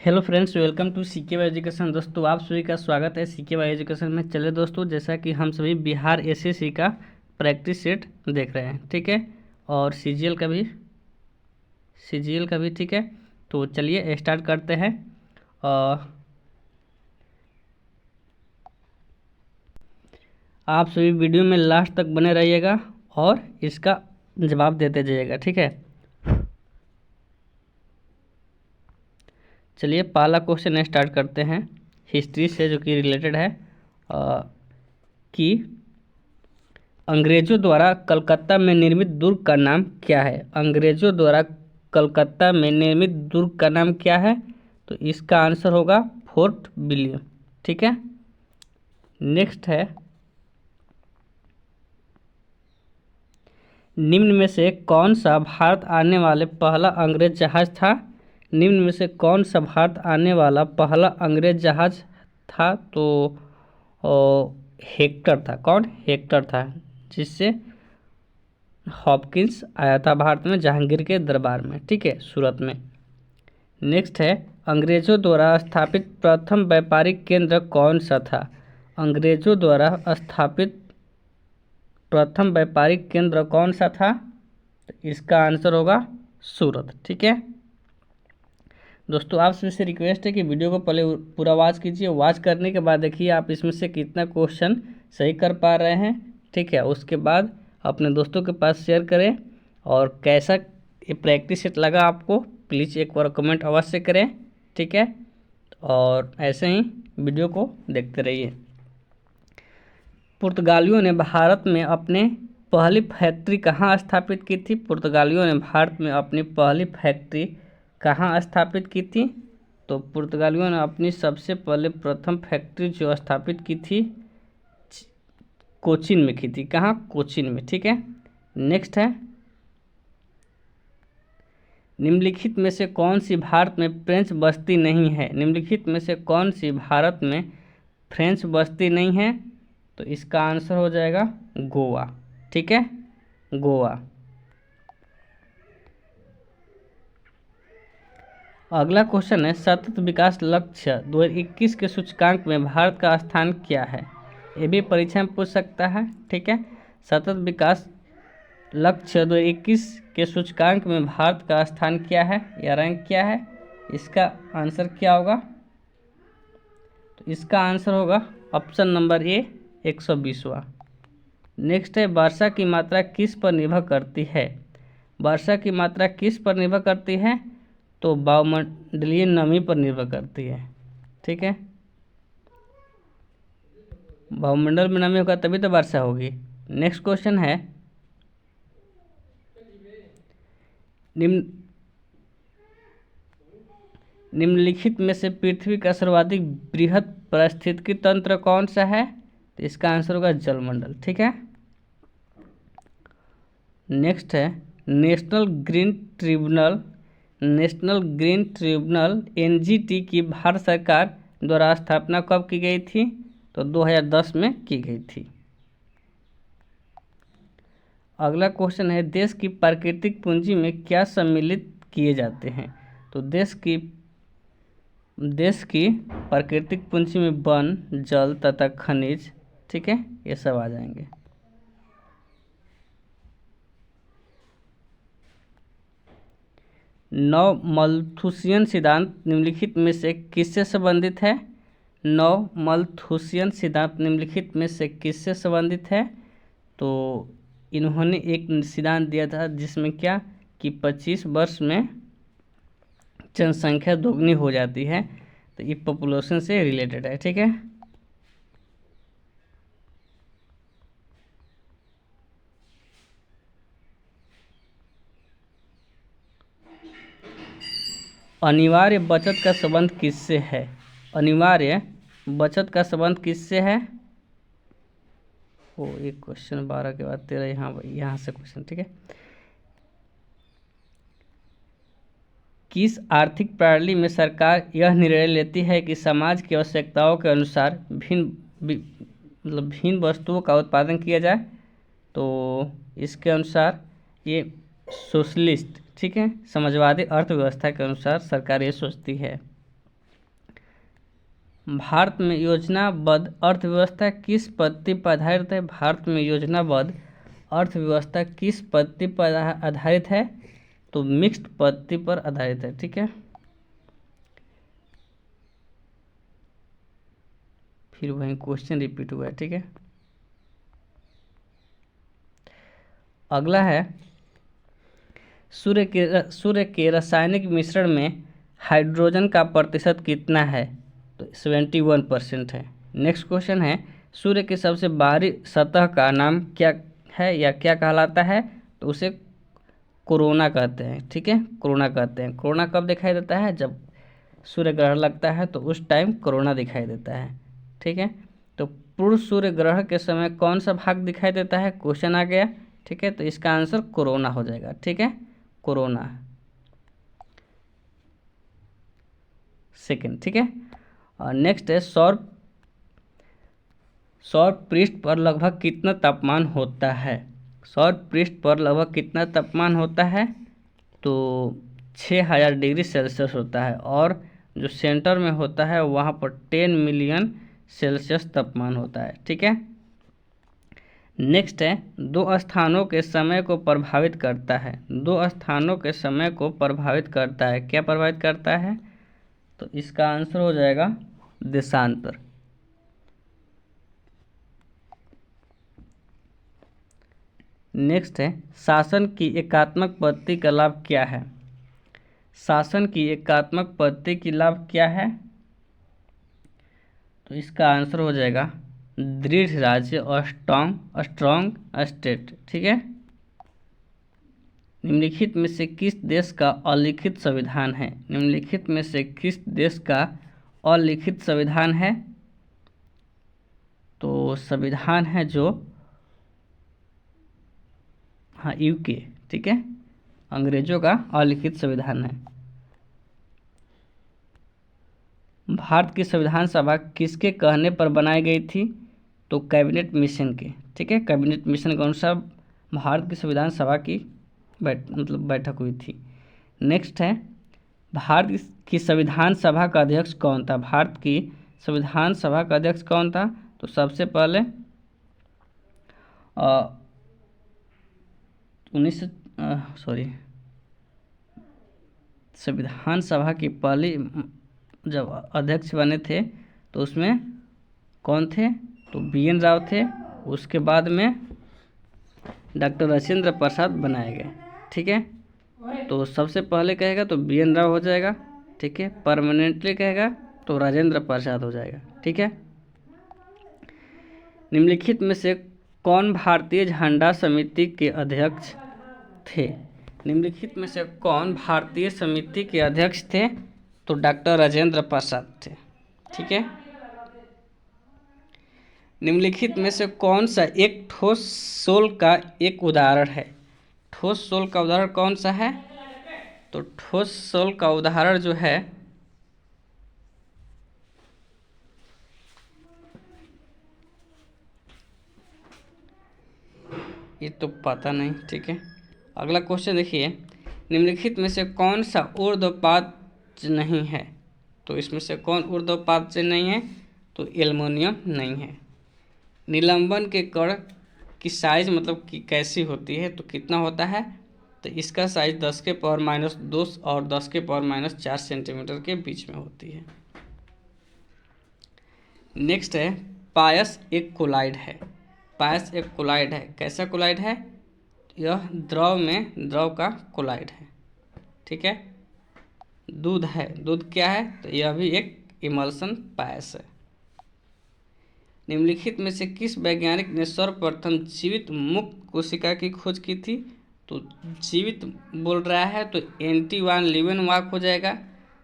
Hello friends, welcome to CK Y education. दोस्तों, आप सभी का स्वागत है सीके वाई एजुकेशन में। चले दोस्तों, जैसा कि हम सभी बिहार एसएससी का प्रैक्टिस सेट देख रहे हैं, ठीक है, और सीजीएल का भी ठीक है। तो चलिए स्टार्ट करते हैं। आप सभी वीडियो में लास्ट तक बने रहिएगा और इसका जवाब देते जाइएगा, ठीक है। चलिए पहला क्वेश्चन स्टार्ट करते हैं हिस्ट्री से, जो कि रिलेटेड है कि अंग्रेजों द्वारा कलकत्ता में निर्मित दुर्ग का नाम क्या है। अंग्रेजों द्वारा कलकत्ता में निर्मित दुर्ग का नाम क्या है? तो इसका आंसर होगा फोर्ट विलियम, ठीक है। नेक्स्ट है, निम्न में से कौन सा भारत आने वाले पहला अंग्रेज जहाज था? निम्न में से कौन सा भारत आने वाला पहला अंग्रेज जहाज था? तो हेक्टर था। कौन? हेक्टर था, जिससे हॉपकिंस आया था भारत में जहांगीर के दरबार में, ठीक है, सूरत में। नेक्स्ट है, अंग्रेजों द्वारा स्थापित प्रथम व्यापारिक केंद्र कौन सा था? अंग्रेजों द्वारा स्थापित प्रथम व्यापारिक केंद्र कौन सा था? तो इसका आंसर होगा सूरत, ठीक है। दोस्तों, आप सभी से रिक्वेस्ट है कि वीडियो को पहले पूरा वॉच कीजिए। वॉच करने के बाद देखिए आप इसमें से कितना क्वेश्चन सही कर पा रहे हैं, ठीक है। उसके बाद अपने दोस्तों के पास शेयर करें, और कैसा ये प्रैक्टिस सेट लगा आपको प्लीज़ एक बार कमेंट अवश्य करें, ठीक है। और ऐसे ही वीडियो को देखते रहिए। पुर्तगालियों ने भारत में अपने पहली फैक्ट्री कहाँ स्थापित की थी? पुर्तगालियों ने भारत में अपनी पहली फैक्ट्री कहाँ स्थापित की थी? तो पुर्तगालियों ने अपनी सबसे पहले प्रथम फैक्ट्री जो स्थापित की थी कोचीन में की थी। कहाँ? कोचीन में, ठीक है। नेक्स्ट है, निम्नलिखित में से कौन सी भारत में फ्रेंच बस्ती नहीं है? निम्नलिखित में से कौन सी भारत में फ्रेंच बस्ती नहीं है? तो इसका आंसर हो जाएगा गोवा, ठीक है, गोवा। अगला क्वेश्चन है, सतत विकास लक्ष्य 2021 के सूचकांक में भारत का स्थान क्या है? ये भी परीक्षा में पूछ सकता है, ठीक है। सतत विकास लक्ष्य 2021 के सूचकांक में भारत का स्थान क्या है या रैंक क्या है? इसका आंसर क्या होगा? तो इसका आंसर होगा ऑप्शन नंबर ए 120वां। नेक्स्ट है, वर्षा की मात्रा किस पर निर्भर करती है? वर्षा की मात्रा किस पर निर्भर करती है? तो वायुमंडलीय नमी पर निर्भर करती है, ठीक है। वायुमंडल में नमी होगा तभी तो वर्षा होगी। नेक्स्ट क्वेश्चन है, निम्नलिखित में से पृथ्वी का सर्वाधिक बृहद पारिस्थितिकी तंत्र कौन सा है? तो इसका आंसर होगा जलमंडल, ठीक है। नेक्स्ट है, नेशनल ग्रीन ट्रिब्यूनल एनजीटी की भारत सरकार द्वारा स्थापना कब की गई थी? तो 2010 में की गई थी। अगला क्वेश्चन है, देश की प्राकृतिक पूंजी में क्या सम्मिलित किए जाते हैं? तो देश की प्राकृतिक पूंजी में वन, जल तथा खनिज, ठीक है, ये सब आ जाएंगे। नव मल्थुसियन सिद्धांत निम्नलिखित में से किससे संबंधित है? नव मल्थुसियन सिद्धांत निम्नलिखित में से किससे संबंधित है? तो इन्होंने एक सिद्धांत दिया था जिसमें क्या कि 25 वर्ष में जनसंख्या दोगुनी हो जाती है, तो ये पॉपुलेशन से रिलेटेड है, ठीक है। अनिवार्य बचत का संबंध किससे है? अनिवार्य बचत का संबंध किससे है? वो एक क्वेश्चन 12 के बाद 13 यहाँ से क्वेश्चन, ठीक है। किस आर्थिक प्रणाली में सरकार यह निर्णय लेती है कि समाज की आवश्यकताओं के अनुसार भिन्न वस्तुओं का उत्पादन किया जाए? तो इसके अनुसार ये सोशलिस्ट, ठीक है, समाजवादी अर्थव्यवस्था के अनुसार सरकार ये सोचती है। भारत में योजनाबद्ध अर्थव्यवस्था किस पद्धति पर आधारित है? भारत में योजनाबद्ध अर्थव्यवस्था किस पद्धति पर आधारित है? तो मिक्स्ड पद्धति पर आधारित है। ठीक है, फिर वही क्वेश्चन रिपीट हुआ है। ठीक है, अगला है सूर्य के रासायनिक मिश्रण में हाइड्रोजन का प्रतिशत कितना है? तो 71% है। नेक्स्ट क्वेश्चन है सूर्य की सबसे बाहरी सतह का नाम क्या है या क्या कहलाता है? तो उसे कोरोना कहते हैं। ठीक है, कोरोना कहते हैं। कोरोना कब दिखाई देता है? जब सूर्य ग्रहण लगता है तो उस टाइम कोरोना दिखाई देता है। ठीक है, तो पूर्ण सूर्य ग्रहण के समय कौन सा भाग दिखाई देता है? क्वेश्चन आ गया। ठीक है, तो इसका आंसर कोरोना हो जाएगा। ठीक है, कोरोना सेकेंड। ठीक है, और नेक्स्ट है सौर पृष्ठ पर लगभग कितना तापमान होता है? सौर पृष्ठ पर लगभग कितना तापमान होता है? तो 6000 डिग्री सेल्सियस होता है, और जो सेंटर में होता है वहाँ पर 10 मिलियन सेल्सियस तापमान होता है। ठीक है, नेक्स्ट है दो स्थानों के समय को प्रभावित करता है। दो स्थानों के समय को प्रभावित करता है, क्या प्रभावित करता है? तो इसका आंसर हो जाएगा देशांतर। नेक्स्ट है शासन की एकात्मक पद्धति का लाभ क्या है? शासन की एकात्मक पद्धति की लाभ क्या है? तो इसका आंसर हो जाएगा दृढ़ राज्य और स्ट्रॉन्ग स्टेट। ठीक है, निम्नलिखित में से किस देश का अलिखित संविधान है? निम्नलिखित में से किस देश का अलिखित संविधान है? तो संविधान है जो यूके। ठीक है, अंग्रेजों का अलिखित संविधान है। भारत की संविधान सभा किसके कहने पर बनाई गई थी? तो कैबिनेट मिशन के। ठीक है, कैबिनेट मिशन के अनुसार भारत की संविधान सभा की बैठक हुई थी। नेक्स्ट है भारत की संविधान सभा का अध्यक्ष कौन था? भारत की संविधान सभा का अध्यक्ष कौन था? तो सबसे पहले 19 संविधान सभा की पहली जब अध्यक्ष बने थे तो उसमें कौन थे? तो BN राव थे। उसके बाद में डॉक्टर राजेंद्र प्रसाद बनाए गए। ठीक है, तो सबसे पहले कहेगा तो BN राव हो जाएगा। ठीक है, परमानेंटली कहेगा तो राजेंद्र प्रसाद हो जाएगा। ठीक है, निम्नलिखित में से कौन भारतीय झंडा समिति के अध्यक्ष थे? निम्नलिखित में से कौन भारतीय समिति के अध्यक्ष थे? तो डॉक्टर राजेंद्र प्रसाद थे। ठीक है, निम्नलिखित में से कौन सा एक ठोस सोल का एक उदाहरण है? ठोस सोल का उदाहरण कौन सा है? तो ठोस सोल का उदाहरण जो है ये तो पता नहीं। ठीक है, अगला क्वेश्चन देखिए, निम्नलिखित में से कौन सा ऊर्ध्वपात नहीं है? तो इसमें से कौन ऊर्ध्वपात नहीं है? तो एल्युमिनियम नहीं है। निलंबन के कण की साइज मतलब कि कैसी होती है? तो कितना होता है? तो इसका साइज 10⁻² और 10⁻⁴ सेंटीमीटर के बीच में होती है। नेक्स्ट है पायस एक कोलाइड है। पायस एक कोलाइड है, कैसा कोलाइड है? यह द्रव में द्रव का कोलाइड है। ठीक है, दूध है, दूध क्या है? तो यह भी एक इमल्सन पायस है। निम्नलिखित में से किस वैज्ञानिक ने सर्वप्रथम जीवित मुक्त कोशिका की खोज की थी? तो जीवित बोल रहा है तो एंटी वान लीवेनवॉक हो जाएगा,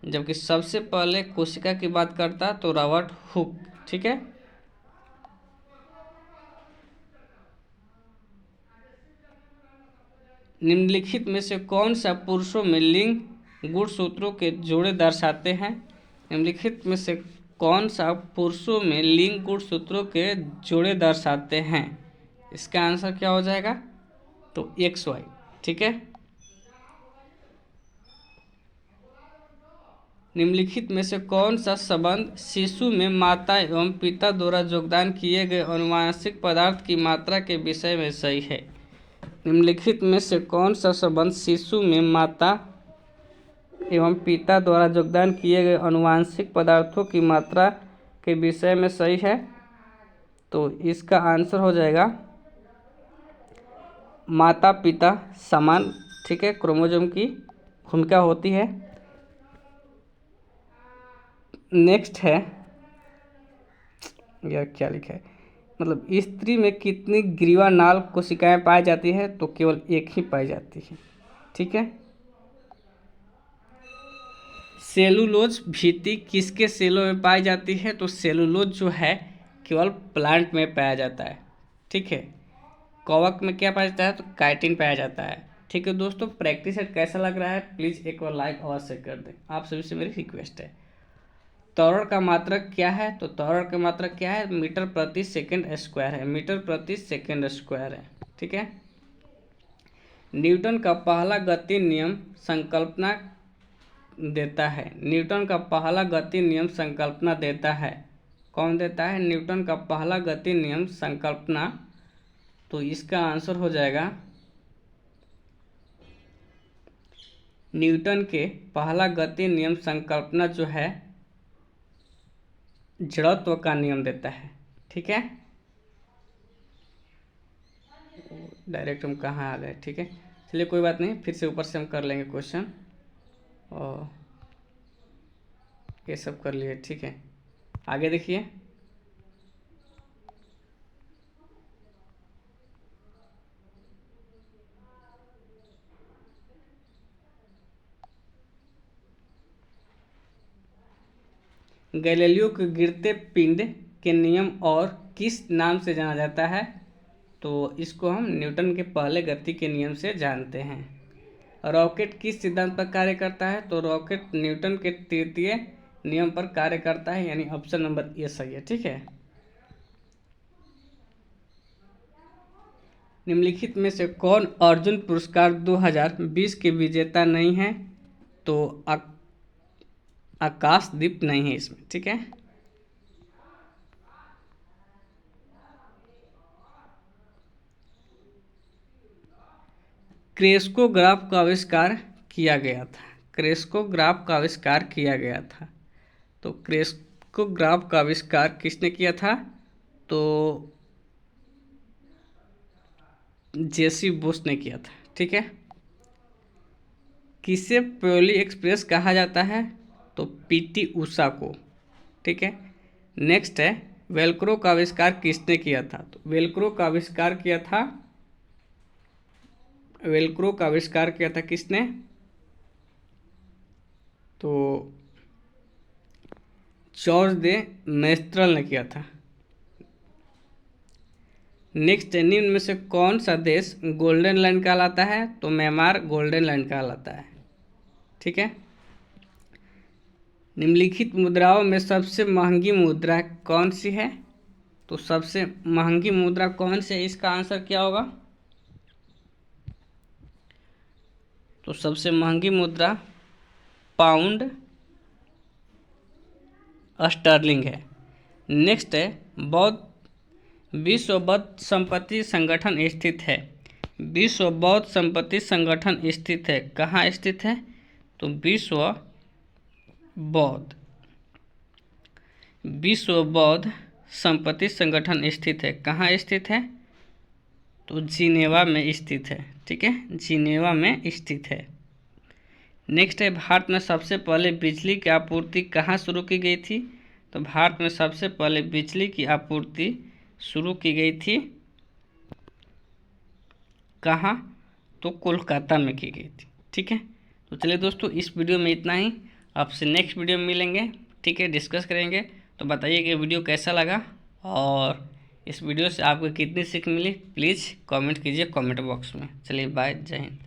जबकि सबसे पहले कोशिका की बात करता तो रॉबर्ट हुक। ठीक है, निम्नलिखित में से कौन सा पुरुषों में लिंग गुणसूत्रों के जोड़े दर्शाते हैं? निम्नलिखित में से कौन सा पुरुषों में लिंग गुणसूत्रों के जोड़े दर्शाते हैं? इसका आंसर क्या हो जाएगा? तो XY। ठीक है, निम्नलिखित में से कौन सा संबंध शिशु में माता एवं पिता द्वारा योगदान किए गए अनुवांशिक पदार्थ की मात्रा के विषय में सही है? निम्नलिखित में से कौन सा संबंध शिशु में माता एवं पिता द्वारा योगदान किए गए अनुवांशिक पदार्थों की मात्रा के विषय में सही है? तो इसका आंसर हो जाएगा माता पिता समान, ठीक है, क्रोमोसोम की भूमिका होती है। नेक्स्ट है, यह क्या लिखा है, मतलब स्त्री में कितनी ग्रीवा नाल कोशिकाएं पाई जाती है? तो केवल एक ही पाई जाती है, ठीक है। सेलुलोज भीति किसके सेलों में पाई जाती है? तो सेलुलोज जो है केवल प्लांट में पाया जाता है, ठीक है। कवक में क्या पाया जाता है? तो काइटिन पाया जाता है, ठीक है। दोस्तों प्रैक्टिस सेट कैसा लग रहा है प्लीज़ एक बार लाइक अवश्य कर दें, आप सभी से मेरी रिक्वेस्ट है। त्वरण का मात्रक क्या है? तो त्वरण का मात्रक क्या है? मीटर प्रति सेकंड स्क्वायर है, मीटर प्रति सेकंड स्क्वायर है, ठीक है। न्यूटन का पहला गति नियम संकल्पना देता है, न्यूटन का पहला गति नियम संकल्पना देता है, कौन देता है? न्यूटन का पहला गति नियम संकल्पना। तो इसका आंसर हो जाएगा न्यूटन के पहला गति नियम संकल्पना जो है जड़त्व का नियम देता है, ठीक है। डायरेक्ट हम कहाँ आ गए, ठीक है, चलिए कोई बात नहीं, फिर से ऊपर से हम कर लेंगे क्वेश्चन, और ये सब कर लिए, ठीक है। आगे देखिए, गैलीलियो के गिरते पिंड के नियम और किस नाम से जाना जाता है? तो इसको हम न्यूटन के पहले गति के नियम से जानते हैं। रॉकेट किस सिद्धांत पर कार्य करता है? तो रॉकेट न्यूटन के तृतीय नियम पर कार्य करता है, यानी ऑप्शन नंबर ए सही है, ठीक है। निम्नलिखित में से कौन अर्जुन पुरस्कार 2020 के विजेता नहीं है? तो आकाशदीप नहीं है इसमें, ठीक है। क्रेस्कोग्राफ का आविष्कार किया गया था, क्रेस्कोग्राफ का आविष्कार किया गया था। तो क्रेस्कोग्राफ का आविष्कार किसने किया था? तो जेसी बोस ने किया था, ठीक है। किसे पोली एक्सप्रेस कहा जाता है? तो पीटी उषा को, ठीक है। नेक्स्ट है, वेलक्रो का आविष्कार किसने किया था? तो वेलक्रो का आविष्कार किया था, वेलक्रो का आविष्कार किया था किसने? तो जॉर्ज दे मेस्ट्रल ने किया था। नेक्स्ट, निम्न में से कौन सा देश गोल्डन लैंड कहलाता है? तो म्यांमार गोल्डन लैंड कहलाता है, ठीक है। निम्नलिखित मुद्राओं में सबसे महंगी मुद्रा कौन सी है? तो सबसे महंगी मुद्रा कौन सी है, इसका आंसर क्या होगा? तो सबसे महंगी मुद्रा पाउंड स्टर्लिंग है। नेक्स्ट है, विश्व बौद्ध संपत्ति संगठन स्थित है, विश्व बौद्ध संपत्ति संगठन स्थित है, कहाँ स्थित है? तो विश्व बौद्ध संपत्ति संगठन स्थित है, कहाँ स्थित है? तो जिनेवा में स्थित है, ठीक है, जिनेवा में स्थित है। नेक्स्ट है, भारत में सबसे पहले बिजली की आपूर्ति कहाँ शुरू की गई थी? तो भारत में सबसे पहले बिजली की आपूर्ति शुरू की गई थी कहाँ? तो कोलकाता में की गई थी, ठीक है। तो चलिए दोस्तों, इस वीडियो में इतना ही, आपसे नेक्स्ट वीडियो में मिलेंगे, ठीक है, डिस्कस करेंगे। तो बताइए कि वीडियो कैसा लगा और इस वीडियो से आपको कितनी सीख मिली, प्लीज़ कमेंट कीजिए कमेंट बॉक्स में। चलिए बाय, जय हिंद।